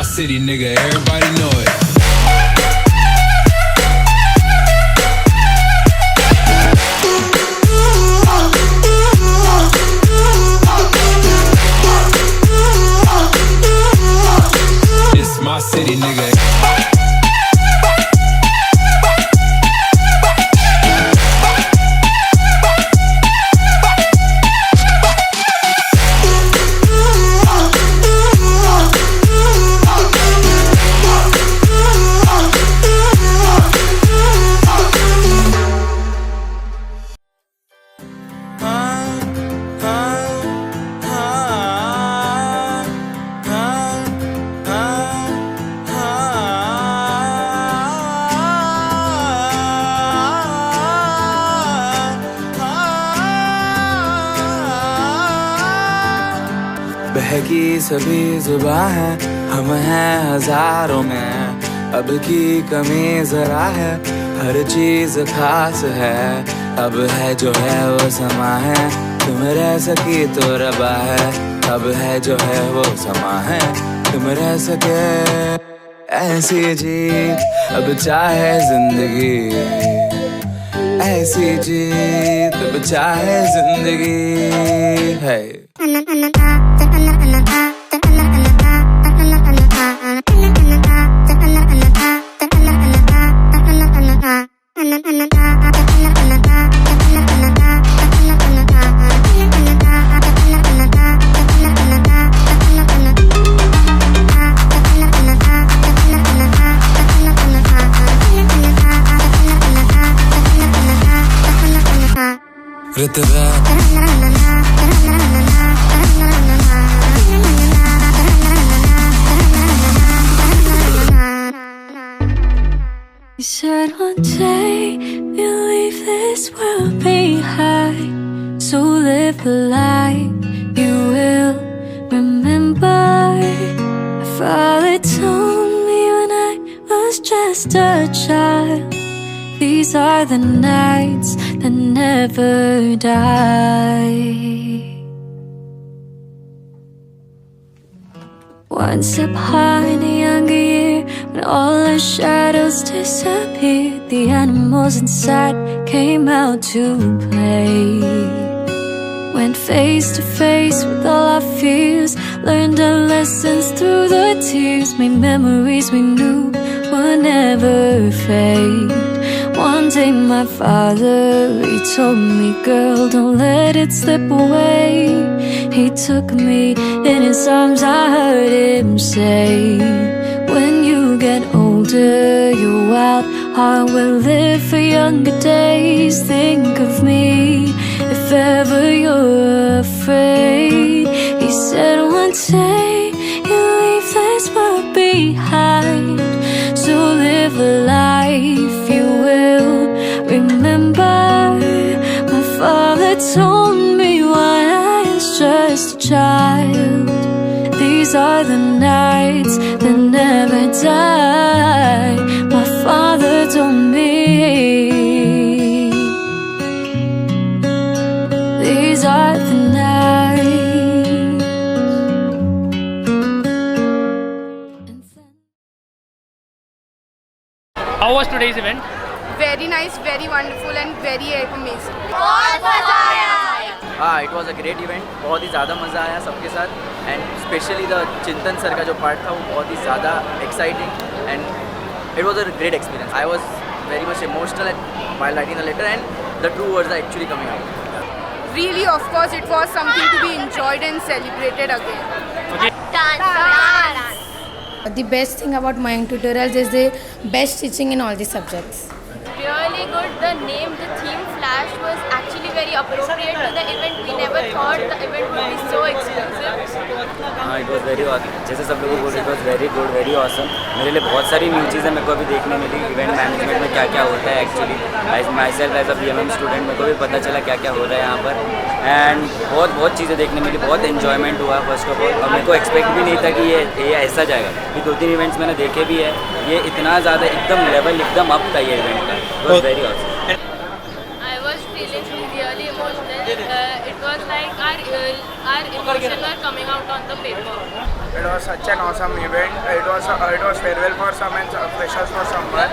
my city, nigga, everybody know it. It's my city, nigga. बहकी सभी जुबां हैं, हम हैं हजारों में, अब की कमी जरा है, हर चीज खास है, अब है जो है वो समा है, तुम रह सकी तो रबा है, अब है जो है वो समा है, तुम रह सके ऐसी जीत, अब चाहे जिंदगी, ऐसी जीत अब चाहे जिंदगी है। You said one day you'll leave this world behind, so live the life you will remember. My father told me when I was just a child, these are the nights that never die. One step high in a younger year, when all our shadows disappeared, the animals inside came out to play. Went face to face with all our fears, learned our lessons through the tears, made memories we knew would never fade. One day my father, he told me, girl, don't let it slip away. He took me in his arms, I heard him say, when you get older, your wild heart will live for younger days. Think of me if ever you're afraid. He said one day you'll leave this world behind, so live a life you will remember. My father told me when I was just a child, these are the nights that never die. My father told me, these are the nights. How was today's event? Very nice, very wonderful and very amazing. हाँ, it was a great event, बहुत ही ज़्यादा मज़ा आया सबके साथ, and specially the चिंतन sir का जो पार्ट था वो बहुत ही ज़्यादा exciting, and it was a great experience. I was very much emotional while writing the letter, and the true words are actually coming out. Really, of course, it was something to be enjoyed and celebrated again. Dance. The best thing about Mayank tutorials is the best teaching in all the subjects. Really good. The name, the theme Flash was actually very appropriate to the event. We never thought the event would be so exclusive. हाँ, it was very awesome. जैसे सब लोगों को बोल, it was very good, very awesome. मेरे लिए बहुत सारी न्यू चीज़ें मेरे को अभी देखने मिली. इवेंट मैनेजमेंट में क्या क्या होता है actually, myself as a BMM student मेरे को भी पता चला क्या क्या हो रहा है यहाँ पर, एंड बहुत चीज़ें देखने मिली. बहुत इन्जॉयमेंट हुआ फर्स्ट ऑफ ऑल, और मेरे को एक्सपेक्ट भी नहीं था कि ये ऐसा जाएगा. ये 2-3 इवेंट्स मैंने देखे भी है, ये इतना ज़्यादा एकदम लेवल एकदम अप था ये इवेंट का. It was very awesome. I was feeling really emotional. It was like like our emotion were coming out on the paper. It was such an awesome event. It was farewell for some and freshers for someone.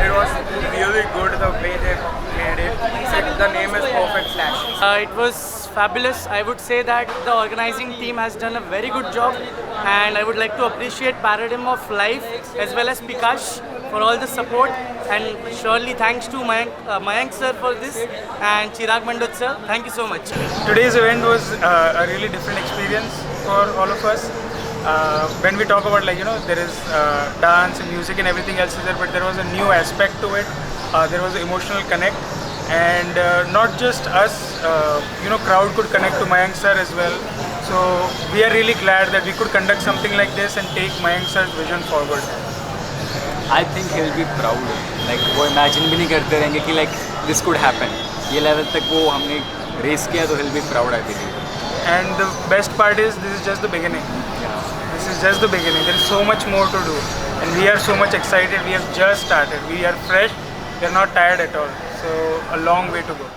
It was really good the way they made it. The name is Perfect Flash. It was fabulous. I would say that the organizing team has done a very good job, and I would like to appreciate Paradigm of Life as well as Picaash for all the support, and surely thanks to Mayank sir for this, and Chirag Mandot sir. Thank you so much. Today's event was a really different experience for all of us. When we talk about there is dance and music and everything else is there, but there was a new aspect to it. There was an emotional connect, and not just us, crowd could connect to Mayank sir as well. So we are really glad that we could conduct something like this and take Mayank sir's vision forward. I think he'll be proud. Like वो imagine भी नहीं करते रहेंगे कि like this could happen. ये level तक वो हमने race किया तो he'll be proud, I believe. And the best part is this is just the beginning. Yeah. This is just the beginning. There is so much more to do, and we are so much excited. We have just started. We are fresh. We are not tired at all. So a long way to go.